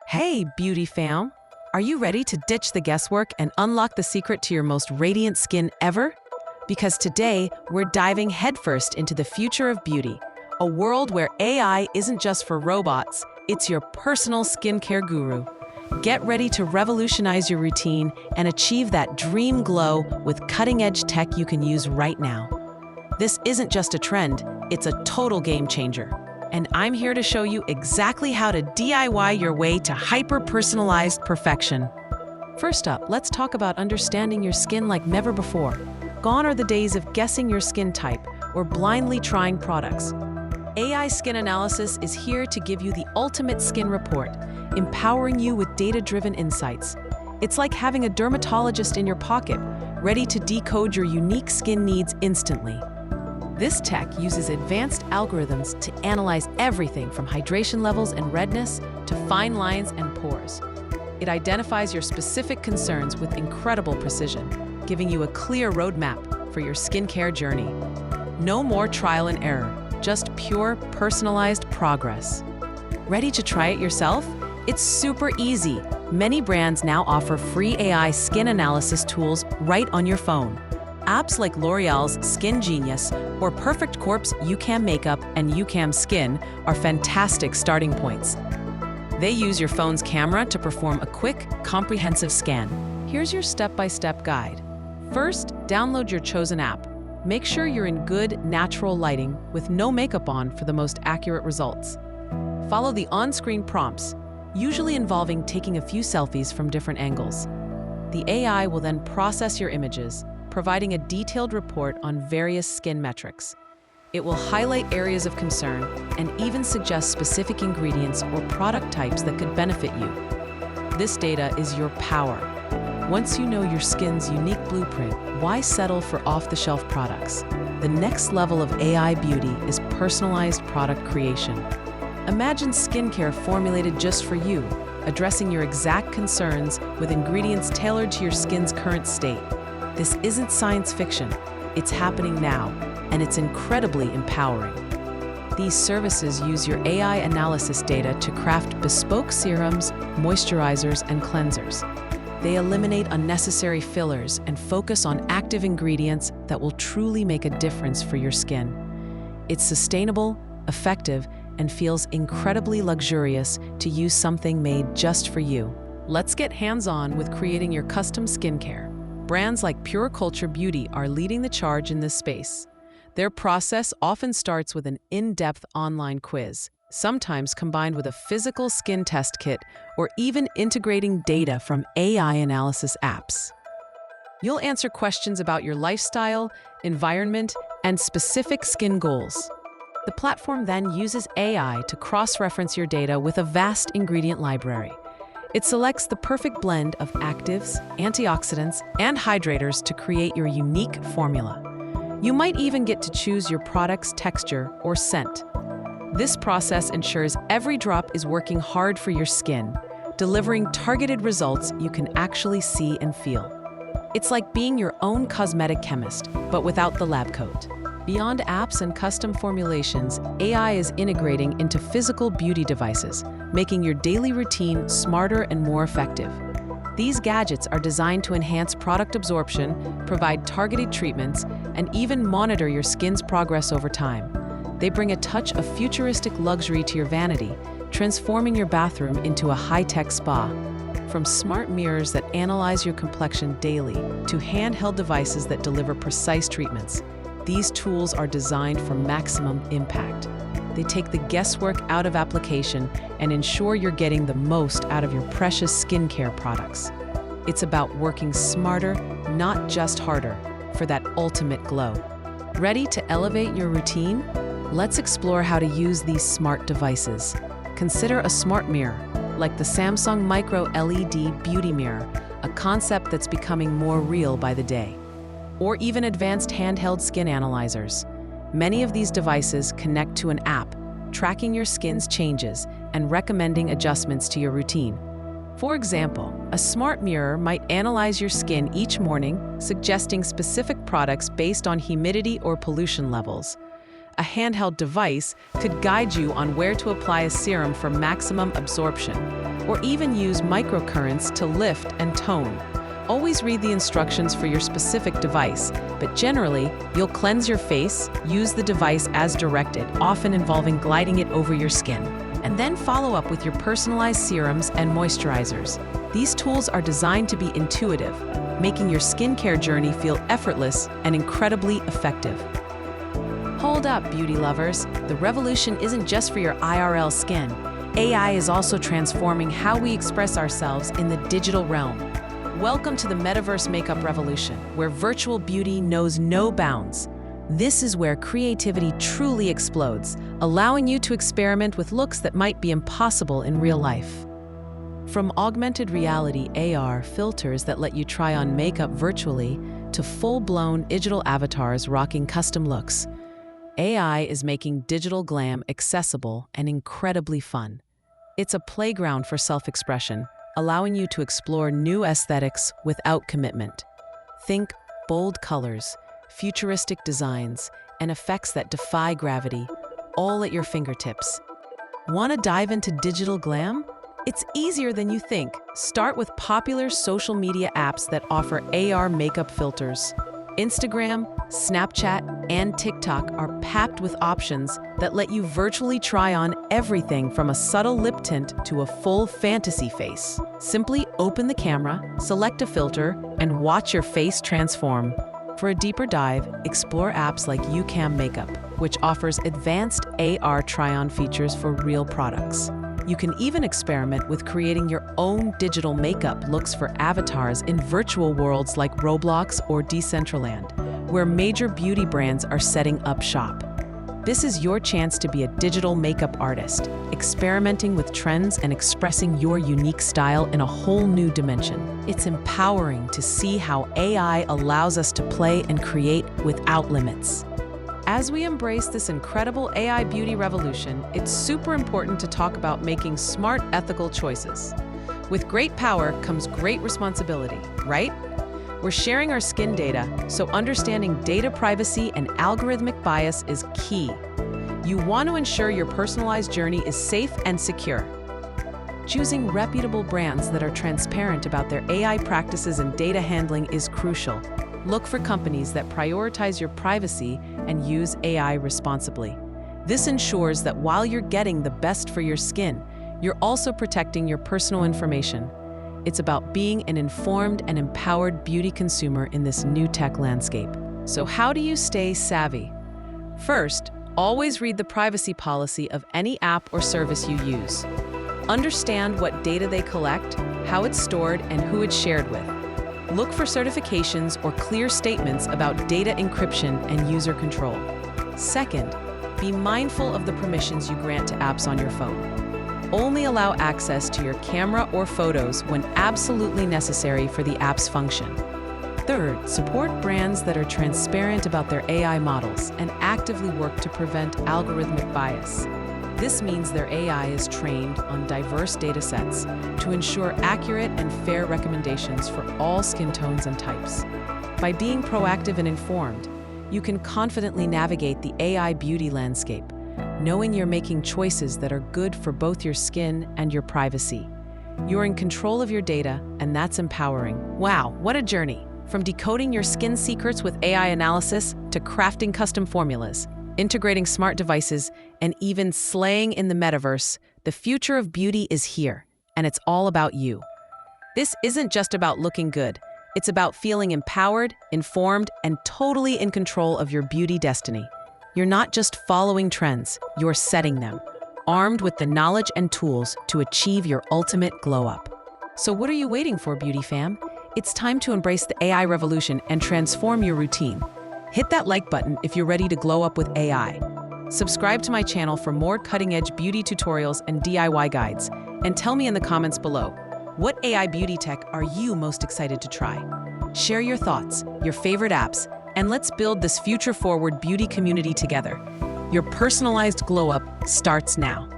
Hey, beauty fam! Are you ready to ditch the guesswork and unlock the secret to your most radiant skin ever? Because today, we're diving headfirst into the future of beauty, a world where AI isn't just for robots, it's your personal skincare guru. Get ready to revolutionize your routine and achieve that dream glow with cutting-edge tech you can use right now. This isn't just a trend, it's a total game changer. And I'm here to show you exactly how to DIY your way to hyper-personalized perfection. First up, let's talk about understanding your skin like never before. Gone are the days of guessing your skin type or blindly trying products. AI Skin Analysis is here to give you the ultimate skin report, empowering you with data-driven insights. It's like having a dermatologist in your pocket, ready to decode your unique skin needs instantly. This tech uses advanced algorithms to analyze everything from hydration levels and redness to fine lines and pores. It identifies your specific concerns with incredible precision, giving you a clear roadmap for your skincare journey. No more trial and error, just pure, personalized progress. Ready to try it yourself? It's super easy. Many brands now offer free AI skin analysis tools right on your phone. Apps like L'Oreal's Skin Genius or Perfect Corp's YouCam Makeup and YouCam Skin are fantastic starting points. They use your phone's camera to perform a quick, comprehensive scan. Here's your step-by-step guide. First, download your chosen app. Make sure you're in good, natural lighting with no makeup on for the most accurate results. Follow the on-screen prompts, usually involving taking a few selfies from different angles. The AI will then process your images, providing a detailed report on various skin metrics. It will highlight areas of concern and even suggest specific ingredients or product types that could benefit you. This data is your power. Once you know your skin's unique blueprint, why settle for off-the-shelf products? The next level of AI beauty is personalized product creation. Imagine skincare formulated just for you, addressing your exact concerns with ingredients tailored to your skin's current state. This isn't science fiction, it's happening now, and it's incredibly empowering. These services use your AI analysis data to craft bespoke serums, moisturizers, and cleansers. They eliminate unnecessary fillers and focus on active ingredients that will truly make a difference for your skin. It's sustainable, effective, and feels incredibly luxurious to use something made just for you. Let's get hands-on with creating your custom skincare. Brands like Pure Culture Beauty are leading the charge in this space. Their process often starts with an in-depth online quiz, sometimes combined with a physical skin test kit or even integrating data from AI analysis apps. You'll answer questions about your lifestyle, environment, and specific skin goals. The platform then uses AI to cross-reference your data with a vast ingredient library. It selects the perfect blend of actives, antioxidants, and hydrators to create your unique formula. You might even get to choose your product's texture or scent. This process ensures every drop is working hard for your skin, delivering targeted results you can actually see and feel. It's like being your own cosmetic chemist, but without the lab coat. Beyond apps and custom formulations, AI is integrating into physical beauty devices, making your daily routine smarter and more effective. These gadgets are designed to enhance product absorption, provide targeted treatments, and even monitor your skin's progress over time. They bring a touch of futuristic luxury to your vanity, transforming your bathroom into a high-tech spa. From smart mirrors that analyze your complexion daily to handheld devices that deliver precise treatments, these tools are designed for maximum impact. They take the guesswork out of application and ensure you're getting the most out of your precious skincare products. It's about working smarter, not just harder, for that ultimate glow. Ready to elevate your routine? Let's explore how to use these smart devices. Consider a smart mirror, like the Samsung Micro LED Beauty Mirror, a concept that's becoming more real by the day. Or even advanced handheld skin analyzers. Many of these devices connect to an app, tracking your skin's changes and recommending adjustments to your routine. For example, a smart mirror might analyze your skin each morning, suggesting specific products based on humidity or pollution levels. a handheld device could guide you on where to apply a serum for maximum absorption, or even use microcurrents to lift and tone. Always read the instructions for your specific device, but generally, you'll cleanse your face, use the device as directed, often involving gliding it over your skin, and then follow up with your personalized serums and moisturizers. These tools are designed to be intuitive, making your skincare journey feel effortless and incredibly effective. Hold up, beauty lovers. The revolution isn't just for your IRL skin. AI is also transforming how we express ourselves in the digital realm. Welcome to the metaverse makeup revolution, where virtual beauty knows no bounds. This is where creativity truly explodes, allowing you to experiment with looks that might be impossible in real life. From augmented reality AR filters that let you try on makeup virtually to full-blown digital avatars rocking custom looks, AI is making digital glam accessible and incredibly fun. It's a playground for self-expression, allowing you to explore new aesthetics without commitment. Think bold colors, futuristic designs, and effects that defy gravity, all at your fingertips. Want to dive into digital glam? It's easier than you think. Start with popular social media apps that offer AR makeup filters. Instagram, Snapchat, and TikTok are packed with options that let you virtually try on everything from a subtle lip tint to a full fantasy face. Simply open the camera, select a filter, and watch your face transform. For a deeper dive, explore apps like YouCam Makeup, which offers advanced AR try-on features for real products. You can even experiment with creating your own digital makeup looks for avatars in virtual worlds like Roblox or Decentraland, where major beauty brands are setting up shop. This is your chance to be a digital makeup artist, experimenting with trends and expressing your unique style in a whole new dimension. It's empowering to see how AI allows us to play and create without limits. As we embrace this incredible AI beauty revolution, it's super important to talk about making smart, ethical choices. With great power comes great responsibility, right? We're sharing our skin data, so understanding data privacy and algorithmic bias is key. You want to ensure your personalized journey is safe and secure. Choosing reputable brands that are transparent about their AI practices and data handling is crucial. Look for companies that prioritize your privacy and use AI responsibly. This ensures that while you're getting the best for your skin, you're also protecting your personal information. It's about being an informed and empowered beauty consumer in this new tech landscape. So how do you stay savvy? First, always read the privacy policy of any app or service you use. Understand what data they collect, how it's stored, and who it's shared with. Look for certifications or clear statements about data encryption and user control. Second, be mindful of the permissions you grant to apps on your phone. Only allow access to your camera or photos when absolutely necessary for the app's function. Third, support brands that are transparent about their AI models and actively work to prevent algorithmic bias. This means their AI is trained on diverse data sets to ensure accurate and fair recommendations for all skin tones and types. By being proactive and informed, you can confidently navigate the AI beauty landscape, knowing you're making choices that are good for both your skin and your privacy. You're in control of your data, and that's empowering. Wow, what a journey! From decoding your skin secrets with AI analysis to crafting custom formulas, integrating smart devices, and even slaying in the metaverse, the future of beauty is here, and it's all about you. This isn't just about looking good. It's about feeling empowered, informed, and totally in control of your beauty destiny. You're not just following trends, you're setting them, armed with the knowledge and tools to achieve your ultimate glow-up. So what are you waiting for, beauty fam? It's time to embrace the AI revolution and transform your routine. Hit that like button if you're ready to glow up with AI. Subscribe to my channel for more cutting-edge beauty tutorials and DIY guides. And tell me in the comments below, what AI beauty tech are you most excited to try? Share your thoughts, your favorite apps, and let's build this future-forward beauty community together. Your personalized glow-up starts now.